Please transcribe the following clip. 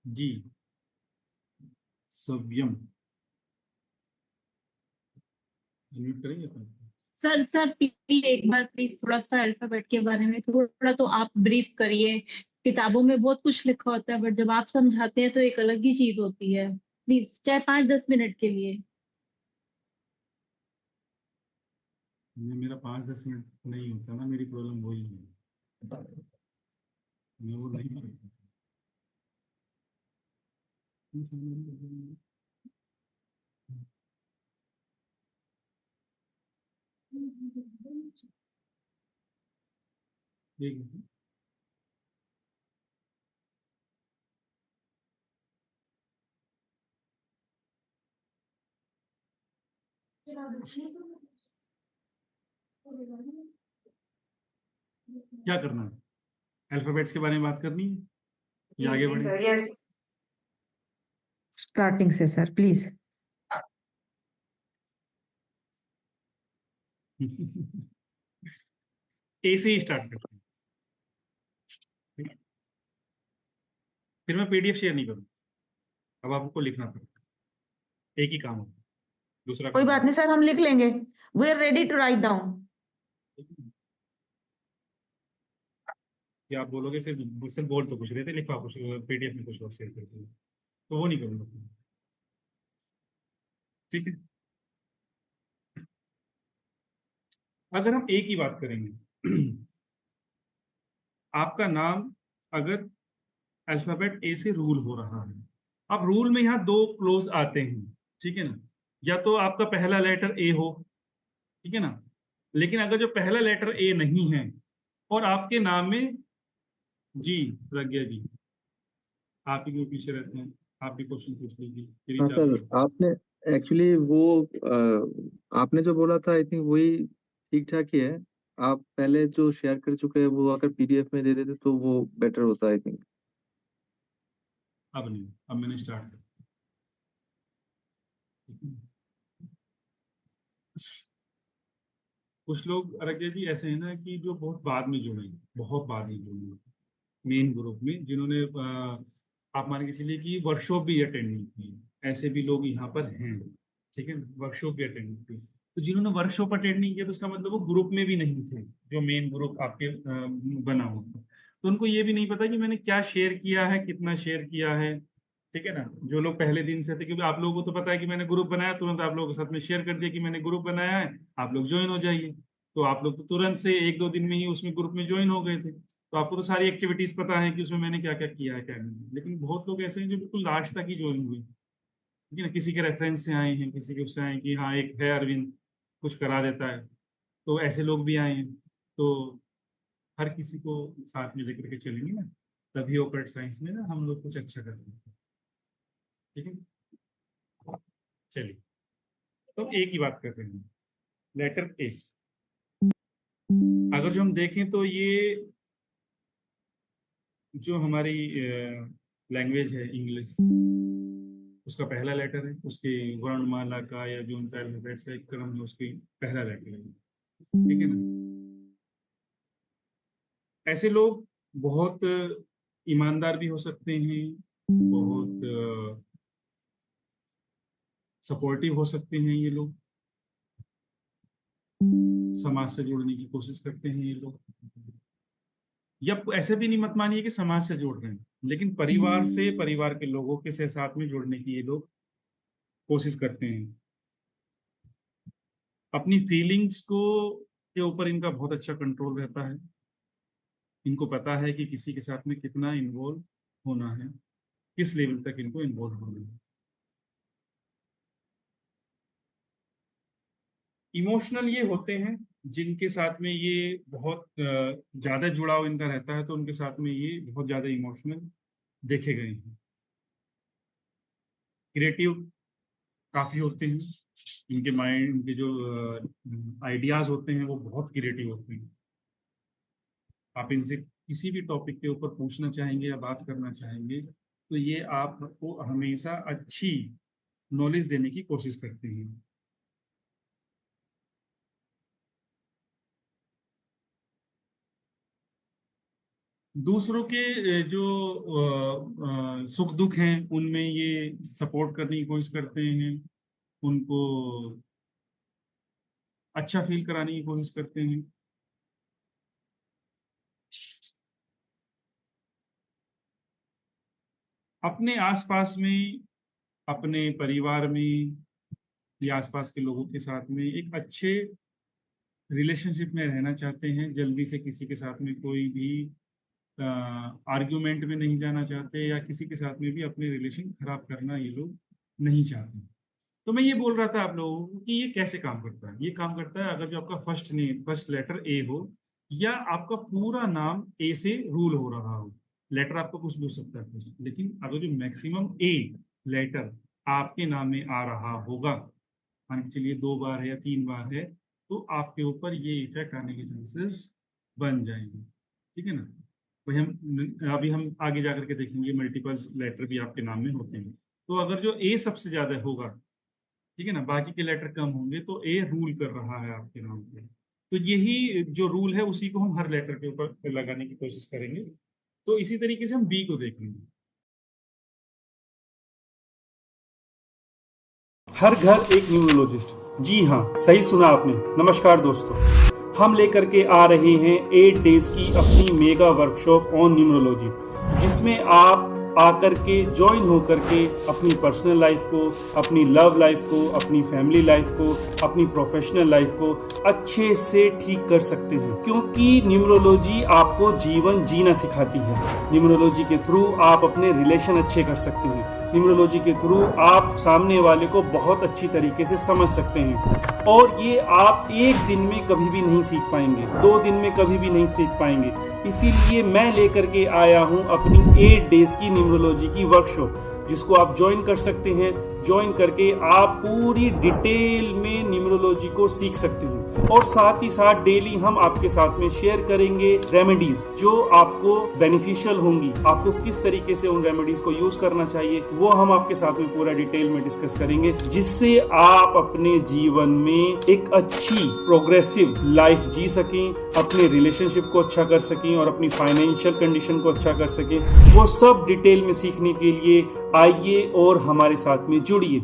जी। सव्यम। Unmute करेंगे अपन। Sir sir please एक बार please थोड़ा सा अल्फाबेट के बारे में थोड़ा तो आप ब्रीफ करिए। किताबों में बहुत कुछ लिखा होता है बट जब आप समझाते हैं तो एक अलग ही चीज होती है। प्लीज चाहे 5-10 मिनट के लिए। मेरा 5-10 मिनट नहीं होता ना, मेरी प्रॉब्लम वही है। मैं वो नहीं करता। एक मिनट। क्या करना है? अल्फाबेट्स के बारे में बात करनी है या जी आगे जी बढ़े? Sir, yes. स्टार्टिंग से सर प्लीज। ए से ही स्टार्ट करते हैं। फिर मैं पीडीएफ शेयर नहीं करूँ। अब आपको लिखना पड़ेगा। एक ही काम होगा, दूसरा कोई काम बात नहीं। नहीं सर, हम लिख लेंगे। We are ready to write down. कि आप बोलोगे फिर मुझसे बोल तो कुछ रहे थे, लिखा कुछ, पीडीएफ में कुछ और शेयर करते हैं, तो वो नहीं करूँगा। ठीक है। अगर हम ए की बात करेंगे, आपका नाम अगर अल्फाबेट ए से रूल हो रहा है। अब रूल में यहाँ दो क्लोज आते हैं, ठीक है ना। या तो आपका पहला लेटर ए हो, ठीक है ना। लेकिन अगर जो पहला लेटर ए नहीं है और आपके नाम में, जी प्रज्ञा जी, आप ही के पीछे रहते हैं, आप भी क्वेश्चन पूछ लीजिए, हाँ फ्री चालू सर, है। आपने एक्चुअली वो आपने जो बोला था आई थिंक वही ठीक ठाक ही है। आप पहले जो शेयर कर चुके हैं वो अगर पीडीएफ में दे देते तो वो बेटर होता आई थिंक। अब नहीं, अब मैंने स्टार्ट कर। कुछ लोग अरज्ञा जी ऐसे हैं ना कि जो बहुत बाद में जुड़े, बहुत बाद में जुड़े मेन ग्रुप में, जिन्होंने आप मान के चलिए कि वर्कशॉप भी अटेंड नहीं की, ऐसे भी लोग यहाँ पर हैं। ठीक है, वर्कशॉप भी अटेंड नहीं की। तो जिन्होंने वर्कशॉप अटेंड नहीं किया तो उसका मतलब वो ग्रुप में भी नहीं थे, जो मेन ग्रुप आपके बना हुआ था। तो उनको ये भी नहीं पता कि मैंने क्या शेयर किया है, कितना शेयर किया है। ठीक है ना। जो लोग पहले दिन से थे, क्योंकि आप लोगों को तो पता है कि मैंने ग्रुप बनाया, तुरंत आप लोगों के साथ में शेयर कर दिया कि मैंने ग्रुप बनाया है, आप लोग ज्वाइन हो जाइए। तो आप लोग तो तुरंत से 1-2 दिन में ही उसमें ग्रुप में ज्वाइन हो गए थे। तो आपको तो सारी एक्टिविटीज पता है कि उसमें मैंने क्या क्या किया है, क्या नहीं। लेकिन बहुत लोग ऐसे हैं जो बिल्कुल लास्ट तक ही ज्वाइन हुए, ठीक है ना। किसी के रेफरेंस से आए हैं, किसी के उससे आए हैं कि हाँ एक है अरविंद, कुछ करा देता है, तो ऐसे लोग भी आए हैं। तो हर किसी को साथ में लेकर के चलेंगे ना, तभी ऑपरेट साइंस में ना हम लोग कुछ अच्छा कर रहे हैं। ठीक है, चलिए। तो ए की बात करते हैं, लेटर ए। अगर जो हम देखें तो ये जो हमारी लैंग्वेज है इंग्लिश, उसका पहला लेटर है, उसके वर्णमाला का या जो उनका अल्फाबेट्स का एक क्रम है, उसकी पहला लेटर है। ठीक है ना। ऐसे लोग बहुत ईमानदार भी हो सकते हैं, बहुत सपोर्टिव हो सकते हैं ये लोग, समाज से जुड़ने की कोशिश करते हैं ये लोग। या ऐसे भी नहीं मत मानिए कि समाज से जुड़ रहे हैं, लेकिन परिवार से, परिवार के लोगों के से साथ में जुड़ने की ये लोग कोशिश करते हैं। अपनी फीलिंग्स को के ऊपर इनका बहुत अच्छा कंट्रोल रहता है। इनको पता है कि किसी के साथ में कितना इन्वॉल्व होना है, किस लेवल तक इनको इन्वॉल्व होना है। इमोशनल ये होते हैं जिनके साथ में ये बहुत ज्यादा जुड़ाव इनका रहता है, तो उनके साथ में ये बहुत ज्यादा इमोशनल देखे गए हैं। क्रिएटिव काफी होते हैं, इनके माइंड, इनके जो आइडियाज होते हैं वो बहुत क्रिएटिव होते हैं। आप इनसे किसी भी टॉपिक के ऊपर पूछना चाहेंगे या बात करना चाहेंगे तो ये आपको हमेशा अच्छी नॉलेज देने की कोशिश करते हैं। दूसरों के जो सुख दुख हैं उनमें ये सपोर्ट करने की कोशिश करते हैं, उनको अच्छा फील कराने की कोशिश करते हैं। अपने आसपास में, अपने परिवार में या आसपास के लोगों के साथ में एक अच्छे रिलेशनशिप में रहना चाहते हैं, जल्दी से किसी के साथ में कोई भी आर्ग्यूमेंट में नहीं जाना चाहते, या किसी के साथ में भी अपने रिलेशन खराब करना ये लोग नहीं चाहते। तो मैं ये बोल रहा था आप लोगों को कि ये कैसे काम करता है। ये काम करता है अगर जो आपका फर्स्ट लेटर ए हो, या आपका पूरा नाम ए से रूल हो रहा हो। लेटर आपका कुछ भी हो सकता है कुछ, लेकिन अगर जो मैक्सिमम ए लेटर आपके नाम में आ रहा होगा, मान के चलिए 2 बार है या 3 बार है, तो आपके ऊपर ये इफेक्ट आने के चांसेस बन जाएंगे। ठीक है ना। अभी हम आगे जाकर के देखेंगे मल्टीपल लेटर भी आपके नाम में होते हैं। तो अगर जो ए सबसे ज्यादा होगा, ठीक है ना, बाकी के लेटर कम होंगे, तो ए रूल कर रहा है आपके नाम पे। तो यही जो रूल है उसी को हम हर लेटर के ऊपर लगाने की कोशिश करेंगे। तो इसी तरीके से हम बी को देखेंगे। हर घर एक न्यूरोलॉजिस्ट। जी हाँ, सही सुना आपने। नमस्कार दोस्तों, हम लेकर के आ रहे हैं 8 डेज की अपनी मेगा वर्कशॉप ऑन न्यूमरोलॉजी, जिसमें आप आकर के ज्वाइन होकर के अपनी पर्सनल लाइफ को, अपनी लव लाइफ को, अपनी फैमिली लाइफ को, अपनी प्रोफेशनल लाइफ को अच्छे से ठीक कर सकते हैं। क्योंकि न्यूमरोलॉजी आपको जीवन जीना सिखाती है। न्यूमरोलॉजी के थ्रू आप अपने रिलेशन अच्छे कर सकते हैं। न्यूमरोलॉजी के थ्रू आप सामने वाले को बहुत अच्छी तरीके से समझ सकते हैं, और ये आप एक दिन में कभी भी नहीं सीख पाएंगे, 2 दिन में कभी भी नहीं सीख पाएंगे। इसीलिए मैं लेकर के आया हूं अपनी 8 डेज की न्यूमरोलॉजी की वर्कशॉप, जिसको आप ज्वाइन कर सकते हैं। ज्वाइन करके आप पूरी डिटेल में न्यूमरोलॉजी को सीख सकते हैं, और साथ ही साथ डेली हम आपके साथ में शेयर करेंगे रेमेडीज जो आपको बेनिफिशियल होंगी। आपको किस तरीके से उन रेमेडीज को यूज करना चाहिए वो हम आपके साथ में पूरा डिटेल में डिस्कस करेंगे, जिससे आप अपने जीवन में एक अच्छी प्रोग्रेसिव लाइफ जी सकें, अपने रिलेशनशिप को अच्छा कर सकें और अपनी फाइनेंशियल कंडीशन को अच्छा कर सकें। वो सब डिटेल में सीखने के लिए आइए और हमारे साथ में जुड़िए।